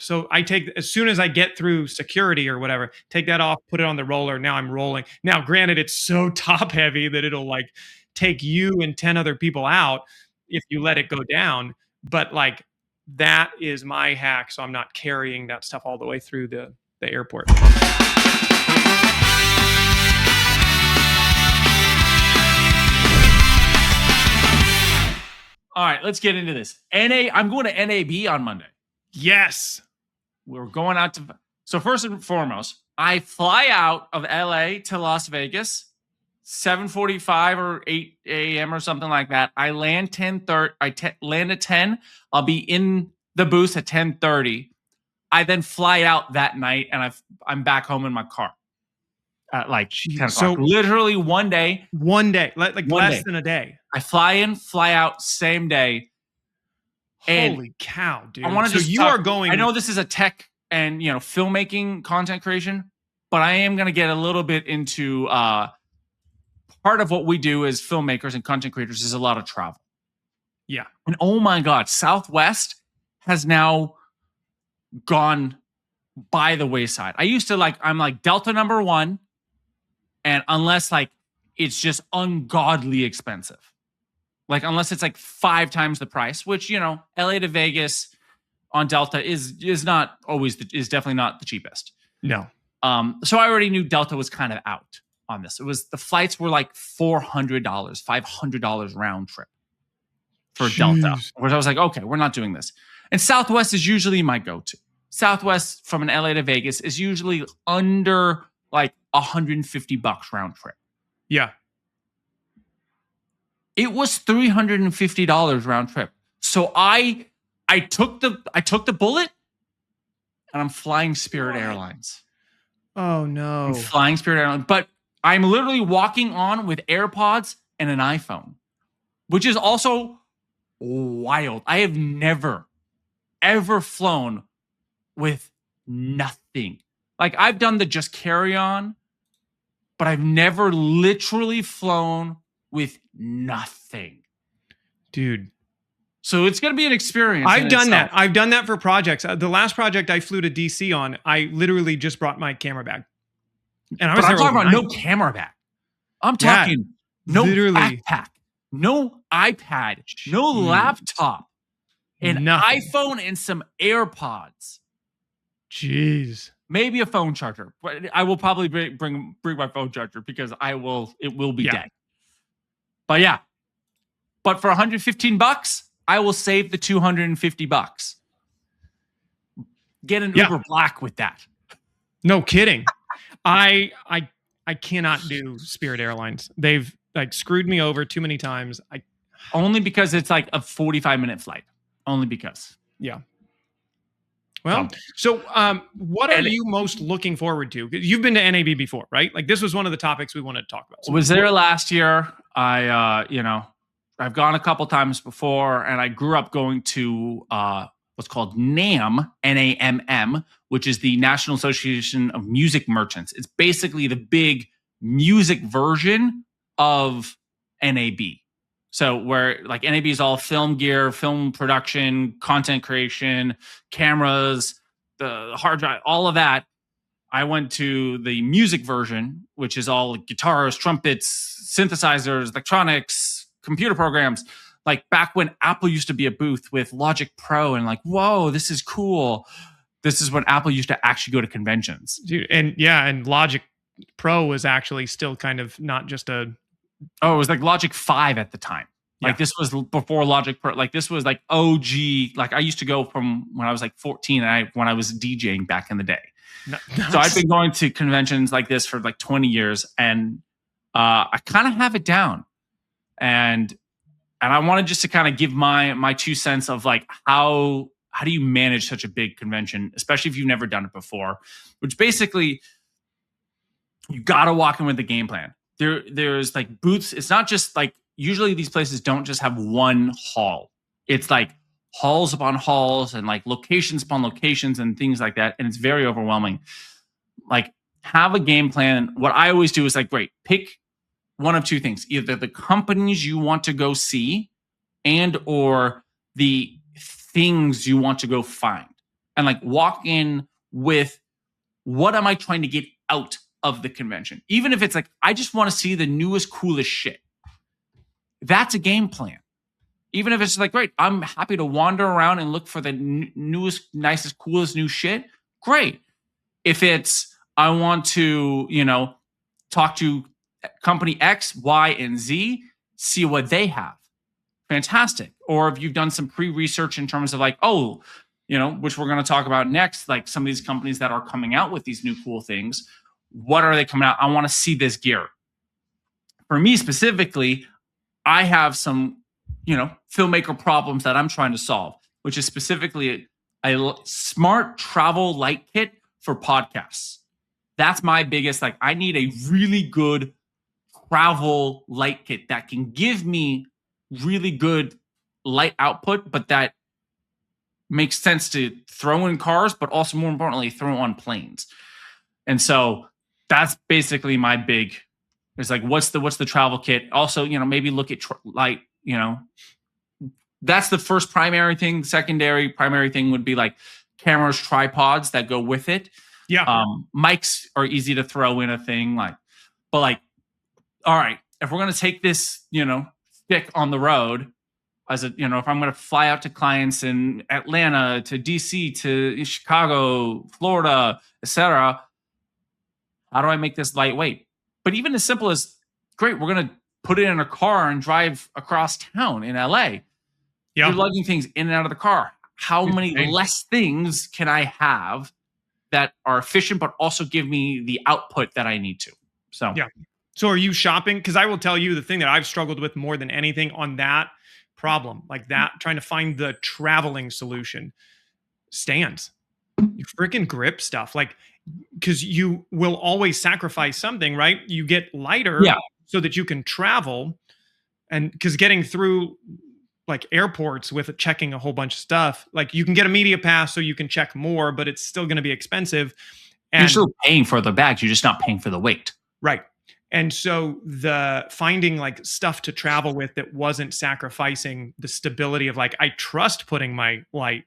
So I take, as soon as I get through security or whatever, take that off, put it on the roller. Now I'm rolling. Now, granted, it's so top heavy that it'll like take you and 10 other people out if you let it go down. But like that is my hack. So I'm not carrying that stuff all the way through the airport. All right, let's get into this. I'm going to NAB on Monday. Yes. We're going out to. So first and foremost, I fly out of LA to Las Vegas, 7:45 or 8 a.m. or something like that. I land 10:30. Land at 10. I'll be in the booth at 10:30. I then fly out that night, and I'm back home in my car at like 10 o'clock. So literally one day. Like less than a day. I fly in, fly out, same day. Holy cow, dude! I want to you are going. I know this is a tech and filmmaking, content creation, but I am going to get a little bit into part of what we do as filmmakers and content creators is a lot of travel. Yeah, and oh my God, Southwest has now gone by the wayside. I used to I'm like Delta number 1, and unless it's just ungodly expensive. Like, unless it's like 5 times the price, which, LA to Vegas on Delta is not always, is definitely not the cheapest. No. So I already knew Delta was kind of out on this. The flights were like $400, $500 round trip for Delta, which I was like, okay, we're not doing this. And Southwest is usually my go-to. Southwest from an LA to Vegas is usually under like $150 round trip. Yeah. It was $350 round trip. So I took the bullet, and I'm flying Spirit Airlines. Oh no. I'm flying Spirit Airlines, but I'm literally walking on with AirPods and an iPhone, which is also wild. I have never ever flown with nothing. Like, I've done the just carry on, but I've never literally flown with nothing, dude. So it's going to be an experience. I've done that. I've done that for projects. The last project I flew to DC on, I literally just brought my camera bag. And I was talking about no camera bag. I'm talking no backpack, no iPad, no laptop, an iPhone and some AirPods. Jeez. Maybe a phone charger, but I will probably bring my phone charger because it will be dead. But yeah, but for $115, I will save the $250. Get an Uber Black with that. No kidding. I cannot do Spirit Airlines. They've screwed me over too many times. Only because it's like a 45-minute flight. Only because. Yeah. Well, so what are you most looking forward to? You've been to NAB before, right? Like, this was one of the topics we wanted to talk about. So was there last year. I've gone a couple times before, and I grew up going to what's called NAM, NAMM, which is the National Association of Music Merchants. It's basically the big music version of NAB. So where NAB is all film gear, film production, content creation, cameras, the hard drive, all of that. I went to the music version, which is all guitars, trumpets, synthesizers, electronics, computer programs. Like back when Apple used to be a booth with Logic Pro and whoa, this is cool. This is when Apple used to actually go to conventions. Dude, and Logic Pro was actually still kind of not just a... Oh, it was like Logic 5 at the time. This was before Logic Pro. This was like OG. I used to go from when I was 14 when I was DJing back in the day. Nice. So I've been going to conventions like this for 20 years, and I kind of have it down. And I wanted just to kind of give my 2 cents of how do you manage such a big convention, especially if you've never done it before, which basically you got to walk in with the game plan. There's booths. It's not just usually these places don't just have one hall. It's halls upon halls and locations upon locations and things like that. And it's very overwhelming. Have a game plan. What I always do is great, pick one of 2 things, either the companies you want to go see and or the things you want to go find. and like walk in with what am I trying to get out of the convention? Even if it's like, I just want to see the newest, coolest shit. That's a game plan. Even if it's like, great, I'm happy to wander around and look for the newest, nicest, coolest new shit. Great. If it's, I want to, talk to company X, Y, and Z, see what they have. Fantastic. Or if you've done some pre-research in terms of like, which we're going to talk about next, like some of these companies that are coming out with these new cool things, what are they coming out? I want to see this gear. For me specifically, I have some, filmmaker problems that I'm trying to solve, which is specifically a smart travel light kit for podcasts. That's my biggest, I need a really good travel light kit that can give me really good light output, but that makes sense to throw in cars, but also more importantly, throw on planes. And so that's basically my big, it's like, what's the travel kit? Also, maybe look at light, that's the first primary thing. Secondary primary thing would be like cameras, tripods that go with it. Yeah. Mics are easy to throw in a thing but all right, if we're going to take this, stick on the road as if I'm going to fly out to clients in Atlanta, to DC, to Chicago, Florida, etc., how do I make this lightweight? But even as simple as, great, we're going to put it in a car and drive across town in LA. Yeah. You're lugging things in and out of the car. How many less things can I have that are efficient, but also give me the output that I need to? So, yeah. So are you shopping? Because I will tell you the thing that I've struggled with more than anything on that problem, like that, trying to find the traveling solution, stands. You freaking grip stuff. Because you will always sacrifice something, right? You get lighter so that you can travel. And because getting through airports with checking a whole bunch of stuff, you can get a media pass so you can check more, but it's still going to be expensive. And you're still paying for the bags. You're just not paying for the weight. Right. And so the finding stuff to travel with that wasn't sacrificing the stability of I trust putting my light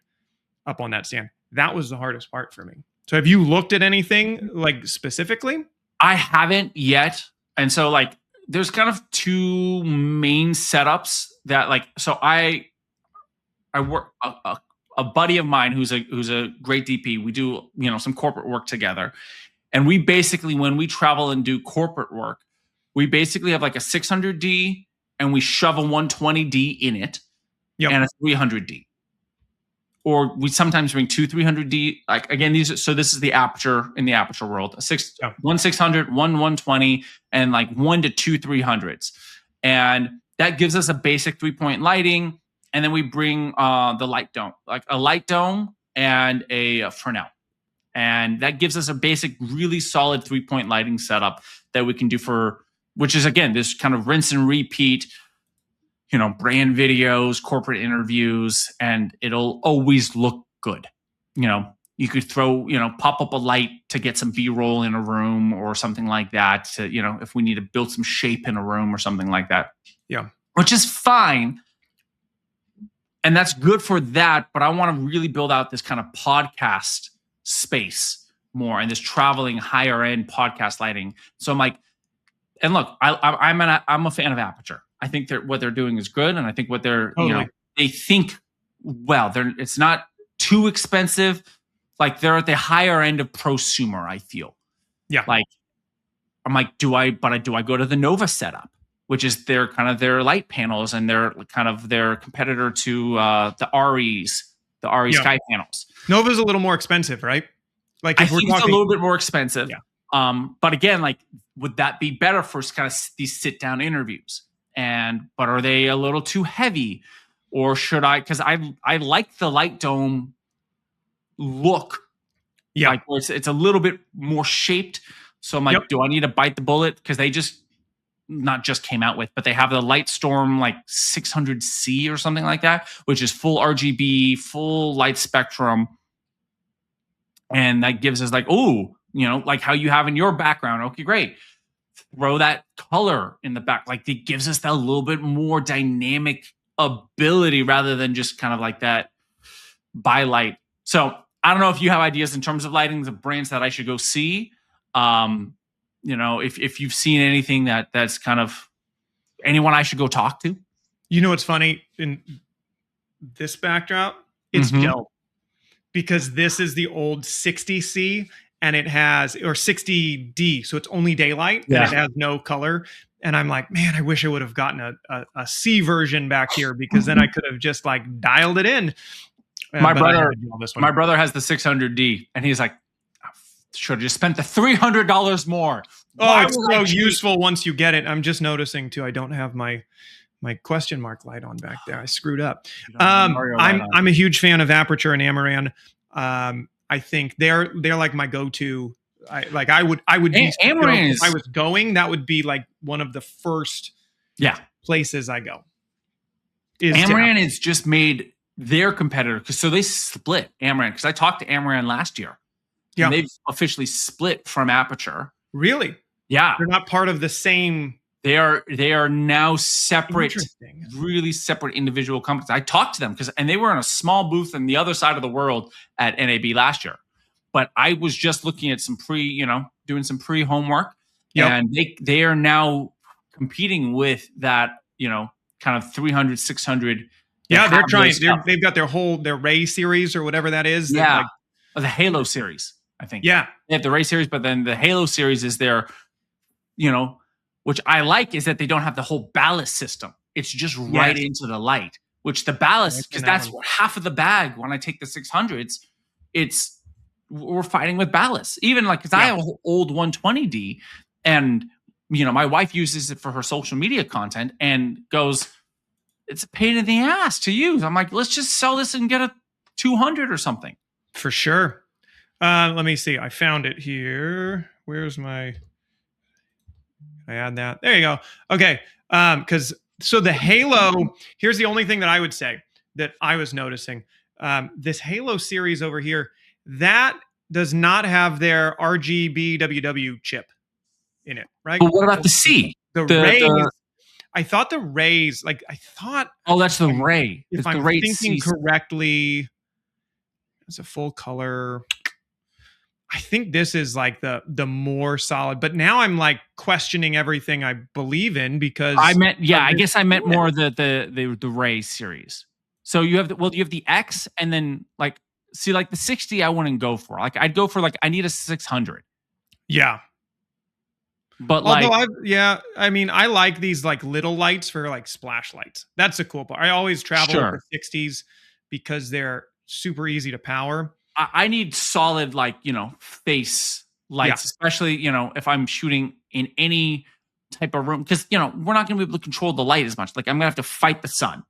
up on that stand. That was the hardest part for me. So have you looked at anything specifically? I haven't yet. And so there's kind of two main setups that so I work a buddy of mine who's a great DP. We do, some corporate work together. And we basically, when we travel and do corporate work, we basically have a 600D and we shove a 120D in it and a 300D. Or we sometimes bring two 300D. Again, this is the Aputure in the Aputure world. One 600, one 120, and 1 to 2 300s. And that gives us a basic 3-point lighting. And then we bring the light dome, a light dome and a Fresnel. And that gives us a basic, really solid 3-point lighting setup that we can do which is, again, this kind of rinse and repeat, brand videos, corporate interviews, and it'll always look good. You could throw, pop up a light to get some B-roll in a room or something like that to, if we need to build some shape in a room or something like that. Yeah. Which is fine. And that's good for that. But I want to really build out this kind of podcast space more and this traveling higher end podcast lighting. So I'm and look, I'm a fan of Aputure. I think that what they're doing is good, and I think what they're they think it's not too expensive. They're at the higher end of prosumer, I feel. Yeah. I'm do I go to the Nova setup, which is their light panels and their competitor to the REs, Sky panels. Nova's a little more expensive, right? I think it's a little bit more expensive. Yeah. But again, would that be better for kind of these sit-down interviews? But are they a little too heavy? Or should I, because I like the light dome look. Yeah. It's a little bit more shaped. So I'm do I need to bite the bullet? Because they not just came out with, but they have the Lightstorm 600C or something like that, which is full RGB, full light spectrum. And that gives us how you have in your background. Okay, great. Throw that color in the back. It gives us that little bit more dynamic ability rather than just kind of that by light. So I don't know if you have ideas in terms of lighting, the brands that I should go see. If you've seen anything that's kind of anyone I should go talk to. You know what's funny in this backdrop? It's dope because this is the old 60C and it has, or 60D, so it's only daylight and it has no color. And I'm like, man, I wish I would have gotten a C version back here because then I could have just like dialed it in. My brother has the 600D and he's like, should have just spent the $300 more. Oh, it's so useful once you get it. I'm just noticing too, I don't have my question mark light on back there. I screwed up. I'm a huge fan of Aputure and Amaran. I think they're like my go-to. I would be, if I was going, that would be like one of the first places I go. Amaran has just made their competitor so they split Amaran because I talked to Amaran last year. Yeah, and they've officially split from Aputure. Really? Yeah, they're not part of the same. They are now separate, really separate individual companies. I talked to them and they were in a small booth on the other side of the world at NAB last year. But I was just looking at some doing some pre-homework, and they are now competing with that, kind of 300, 600. Yeah, they're trying. They've got their Ray series or whatever that is. Yeah, the Halo series, I think. Yeah, they have the Ray series, but then the Halo series is their, which I like is that they don't have the whole ballast system. It's just right into the light, which the ballast, because that's half of the bag. When I take the 600s, we're fighting with ballast. Even like, because I have an old 120D and, my wife uses it for her social media content and goes, it's a pain in the ass to use. I'm like, let's just sell this and get a 200 or something. For sure. Let me see. I found it here. Where's my... I add that. There you go. Okay. So the Halo, here's the only thing that I would say that I was noticing. This Halo series over here, that does not have their RGBWW chip in it, right? But what about the C? The Rays. I thought the Rays, oh, that's the Ray. If I'm thinking correctly, it's a full color. I think this is like the more solid, but now I'm like questioning everything I believe in because I guess I meant more the Ray series. So you have the X and then like the 60 I wouldn't go for. Like I'd go for I need a 600. Yeah. But I mean, I like these like little lights for like splash lights. That's the cool part. I always travel with the 60s because they're super easy to power. I need solid, face lights, especially, if I'm shooting in any type of room, because, we're not going to be able to control the light as much. Like I'm going to have to fight the sun.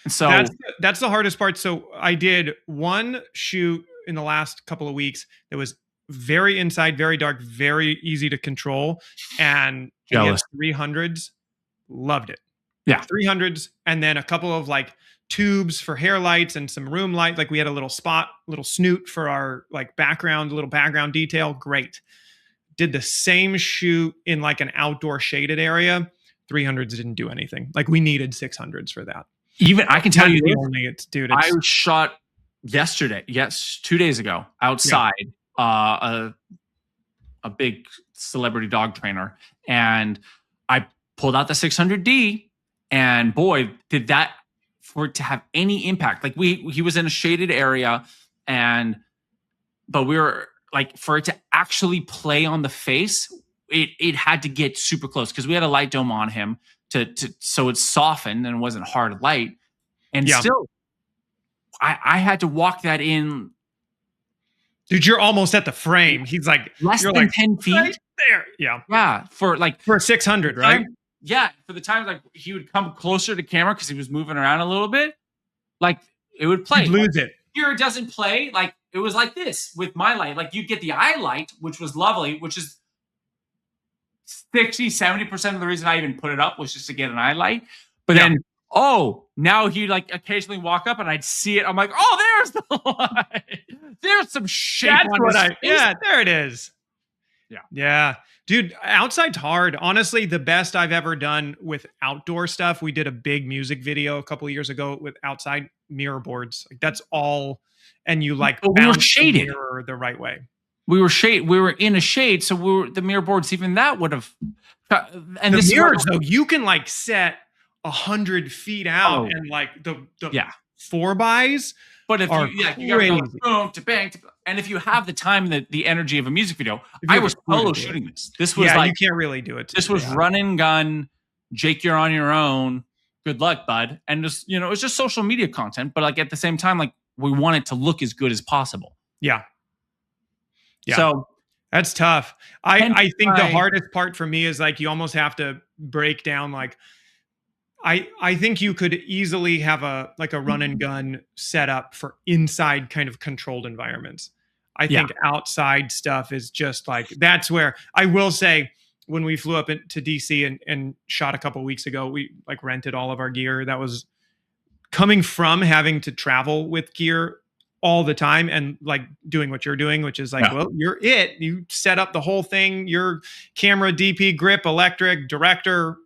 And so that's the hardest part. So I did one shoot in the last couple of weeks that was very inside, very dark, very easy to control. And 300s, loved it. Yeah. 300s. And then a couple of tubes for hair lights and some room light. Like we had a little snoot for our little background detail. Great. Did the same shoot in an outdoor shaded area. 300s didn't do anything. We needed 600s for that. Even I can tell you, I shot yesterday. Yes, 2 days ago outside. A big celebrity dog trainer, and I pulled out the 600D, and boy, did that for it to have any impact. He was in a shaded area, but we were for it to actually play on the face, it had to get super close because we had a light dome on him so it softened and it wasn't hard light, and still, I had to walk that in. Dude, you're almost at the frame. He's less than 10 feet. Right there. Yeah. Yeah. For a 600, right? Yeah. For the times he would come closer to camera because he was moving around a little bit. It would play. You'd lose it. Here it doesn't play. It was like this with my light. You'd get the eye light, which was lovely, which is 60-70% of the reason I even put it up was just to get an eye light. But then now he'd occasionally walk up and I'd see it. I'm like, oh, there's the light. There's some shape. There it is. Yeah. Yeah. Dude, outside's hard. Honestly, the best I've ever done with outdoor stuff. We did a big music video a couple of years ago with outside. mirror boards. Like that's all, and you like But we were bounce the shaded. mirror the right way. We were in a shade, so the mirror boards, even that would have. And The this mirrors though, you can like set 100 feet out, Oh. and like the Yeah. 4x But if are you gotta go crazy. boom to bang, and if you have the time, the energy of a music video, If you I have was the crew to solo do it. shooting this. This was Yeah, like you can't really do it. this was run and gun. Jake, you're on your own. Good luck, bud. And just it was just social media content, but like at the same time, like we want it to look as good as possible. Yeah. Yeah. So that's tough. I think the I- hardest part for me is like you almost have to break down like I think you could easily have a like a run and gun setup for inside kind of controlled environments. I think outside stuff is just like that's where I will say when we flew up to DC and shot a couple weeks ago, we like rented all of our gear. That was coming from having to travel with gear all the time and like doing what you're doing, which is like, well, you're it. You set up the whole thing, your camera, DP, grip, electric, director,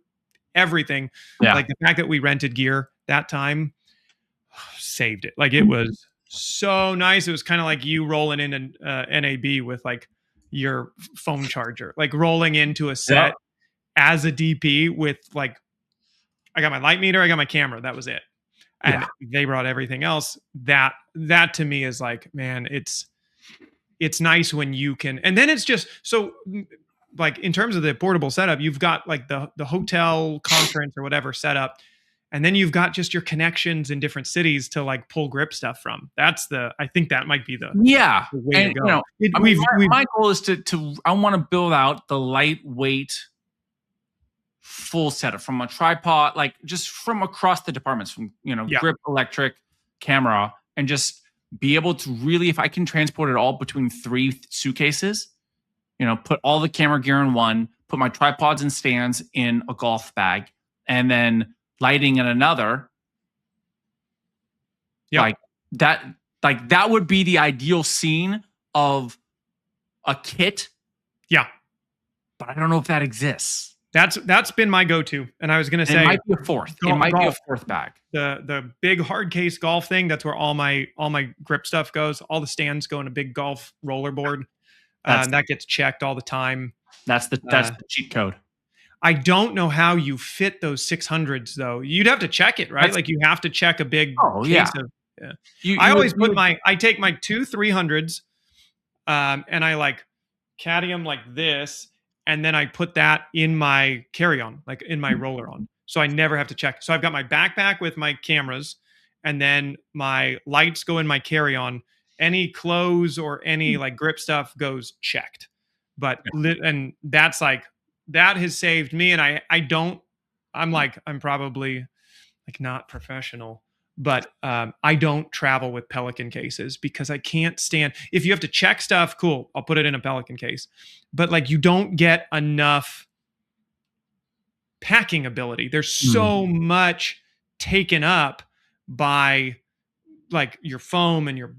everything. Yeah. Like the fact that we rented gear that time saved it. Like it was so nice. It was kind of like you rolling in an NAB with like your phone charger, like rolling into a set as a DP with like, I got my light meter, I got my camera. That was it. And they brought everything else. That to me is like, man, it's nice when you can, and then it's just so like in terms of the portable setup, you've got like the hotel conference or whatever set up, and then you've got just your connections in different cities to like pull grip stuff from. I think that might be the way to go. My goal is to I want to build out the lightweight full setup from a tripod, like just from across the departments, from grip, electric, camera, and just be able to really, if I can transport it all between 3 suitcases, put all the camera gear in one, put my tripods and stands in a golf bag, and then lighting in another. Like that would be the ideal scene of a kit. Yeah. But I don't know if that exists. That's been my go-to, and I was going to say it might be a fourth. It might be a fourth bag. The big hard case golf thing. That's where all my grip stuff goes. All the stands go in a big golf rollerboard. And that gets checked all the time. That's the cheat code. I don't know how you fit those 600s though. You'd have to check it, right? Like you have to check a big case of. Yeah. I take my 2 300s, and I like caddy them like this. And then I put that in my carry-on, like in my roller-on. So I never have to check. So I've got my backpack with my cameras, and then my lights go in my carry-on. Any clothes or any like grip stuff goes checked. And that's like, that has saved me. And I'm probably like not professional, but I don't travel with Pelican cases because I can't stand, if you have to check stuff, cool, I'll put it in a Pelican case. But like you don't get enough packing ability. There's so much taken up by like your foam and your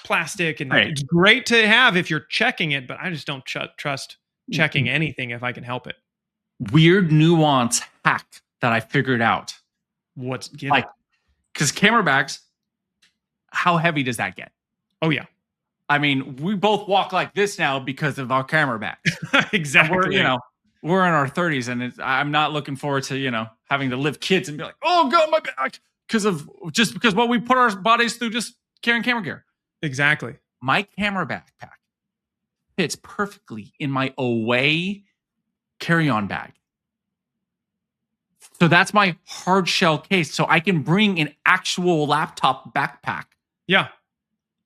plastic, and it's great to have if you're checking it, but I just don't trust checking anything if I can help it. Weird nuance hack that I figured out. Because camera bags, how heavy does that get? Oh yeah. I mean, we both walk like this now because of our camera bags. Exactly. We're in our 30s, and I'm not looking forward to, having to lift kids and be like, oh God, my back. Because what we put our bodies through just carrying camera gear. Exactly. My camera backpack fits perfectly in my away carry-on bag. So that's my hard shell case. So I can bring an actual laptop backpack. Yeah.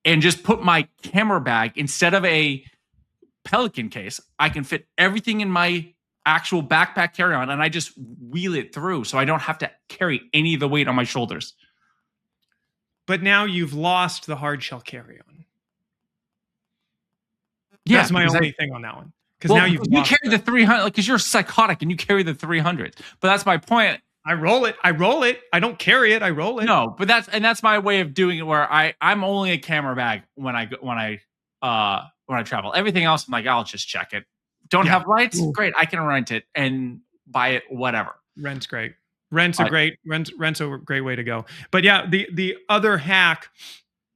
And just put my camera bag instead of a Pelican case. I can fit everything in my actual backpack carry-on, and I just wheel it through. So I don't have to carry any of the weight on my shoulders. But now you've lost the hard shell carry-on. Yeah, that's my only thing on that one. Because now you carry the 300, because you're psychotic and you carry the 300. But that's my point. I roll it. I don't carry it. I roll it. No, but that's my way of doing it. Where I'm only a camera bag when I travel. Everything else, I'm like, I'll just check it. Don't have lights? Great, I can rent it and buy it. Whatever. Rent's great. Rent's a great way to go. But yeah, the other hack,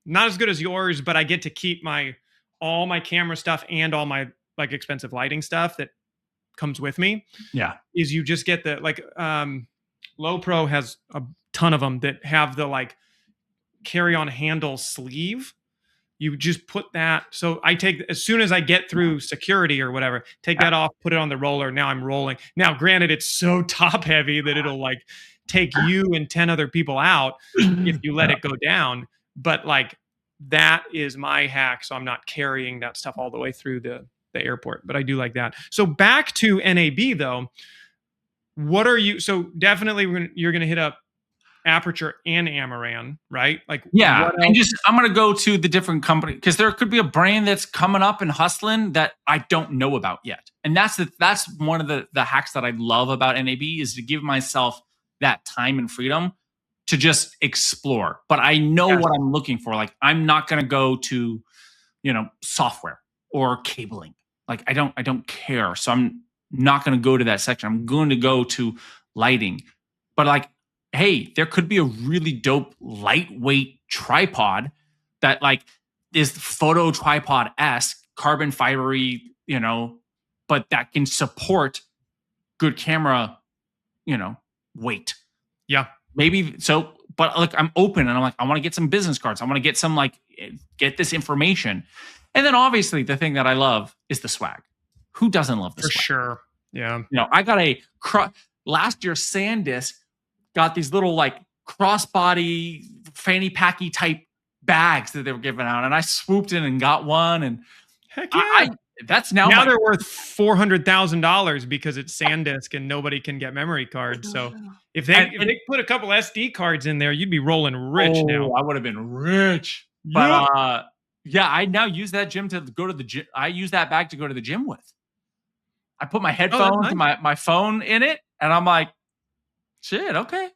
not as good as yours, but I get to keep all my camera stuff and all my like expensive lighting stuff that comes with me. Yeah. Is you just get the Low Pro has a ton of them that have the like carry on handle sleeve. You just put that. So I take, as soon as I get through security or whatever, take that off, put it on the roller. Now I'm rolling. Now, granted, it's so top heavy that it'll like take you and 10 other people out if you let it go down. But like that is my hack. So I'm not carrying that stuff all the way through the airport, but I do like that. So back to NAB though, so definitely you're going to hit up Aputure and Amaran, right? Like, yeah, and I'm gonna go to the different company because there could be a brand that's coming up and hustling that I don't know about yet, and that's one of the hacks that I love about NAB is to give myself that time and freedom to just explore. But I know what I'm looking for. Like, I'm not gonna go to, software or cabling. Like, I don't care. So I'm not gonna go to that section. I'm going to go to lighting, but like, hey, there could be a really dope lightweight tripod that like is photo tripod-esque, carbon fibery, but that can support good camera, weight. Yeah. Maybe so, but like I'm open and I'm like, I want to get some business cards. I want to get some get this information. And then obviously the thing that I love is the swag. Who doesn't love the swag? For sure. Yeah. I got last year SanDisk got these little like crossbody fanny packy type bags that they were giving out, and I swooped in and got one. And heck yeah, that's now they're worth $400,000 because it's SanDisk and nobody can get memory cards. So if they put a couple SD cards in there, you'd be rolling rich now. I would have been rich. But yeah, I now use that gym to go to the gym. I use that bag to go to the gym with. I put my headphones and my phone in it, and I'm like, shit, okay.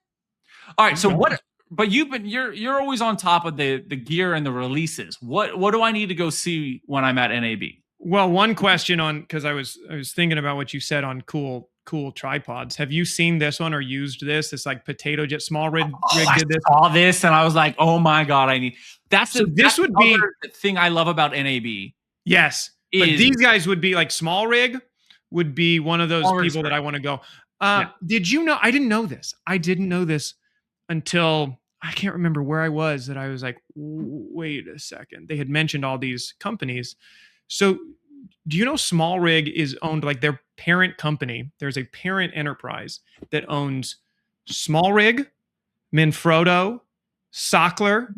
All right, so what? But you're always on top of the gear and the releases. What do I need to go see when I'm at NAB? Well, one question because I was thinking about what you said on cool tripods. Have you seen this one or used this? It's like Potato Jet Small Rig did this. I saw this and I was like, oh my god, I need. This would be the thing I love about NAB. Yes, but these guys would be like Small Rig would be one of those people that I want to go. Did you know? I didn't know this. I didn't know this until I can't remember where I was that I was like, wait a second. They had mentioned all these companies. So do you know Small Rig is owned like their parent company? There's a parent enterprise that owns Small Rig, Manfrotto, Sockler,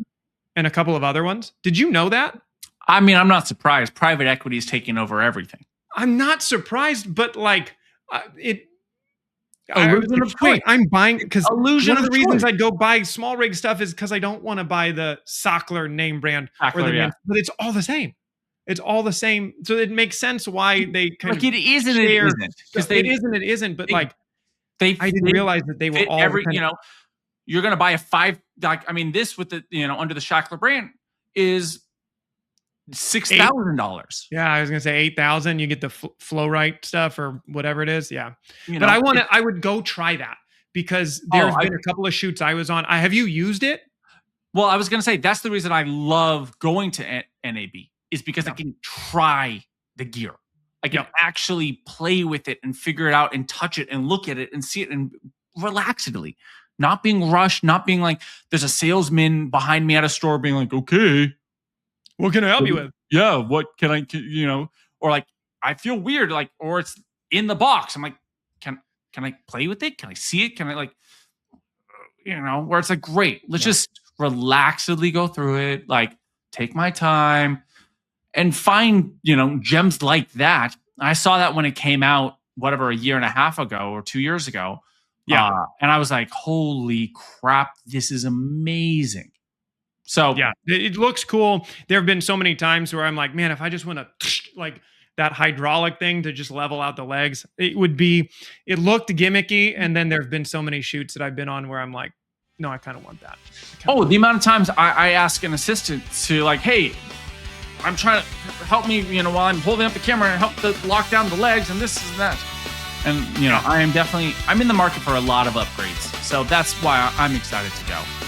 and a couple of other ones. Did you know that? I mean, I'm not surprised. Private equity is taking over everything. I'm not surprised, but like it. Illusion of choice. I'm buying because one of the reasons choice. I go buy Small Rig stuff is because I don't want to buy the Sockler name brand but it's all the same. It's all the same, so it makes sense why they kind of it isn't. It isn't because it isn't. But I didn't realize that they were all You're going to buy a 5. Like, I mean, this with the under the Shackler brand is $6,000. Yeah, I was gonna say 8,000. You get the flow right stuff or whatever it is. Yeah, but I would go try that because there's been a couple of shoots I was on. Have you used it? Well, I was gonna say that's the reason I love going to NAB is because I can try the gear. I can actually play with it and figure it out and touch it and look at it and see it and relaxedly, not being rushed, not being like there's a salesman behind me at a store being like, okay. What can I help you with? Yeah, what can I, or like, I feel weird, like, or it's in the box. I'm like, can I play with it? Can I see it? Can I where it's like, great, let's just relaxedly go through it, like take my time and find, gems like that. I saw that when it came out, whatever, a year and a half ago or 2 years ago. Yeah. And I was like, holy crap, this is amazing. So yeah, it looks cool. There have been so many times where I'm like, man, if I just want to like that hydraulic thing to just level out the legs, it looked gimmicky. And then there've been so many shoots that I've been on where I'm like, no, I kind of want that. The amount of times I ask an assistant to like, hey, I'm trying to help me, while I'm holding up the camera and help to lock down the legs and this and that. And, I'm in the market for a lot of upgrades. So that's why I'm excited to go.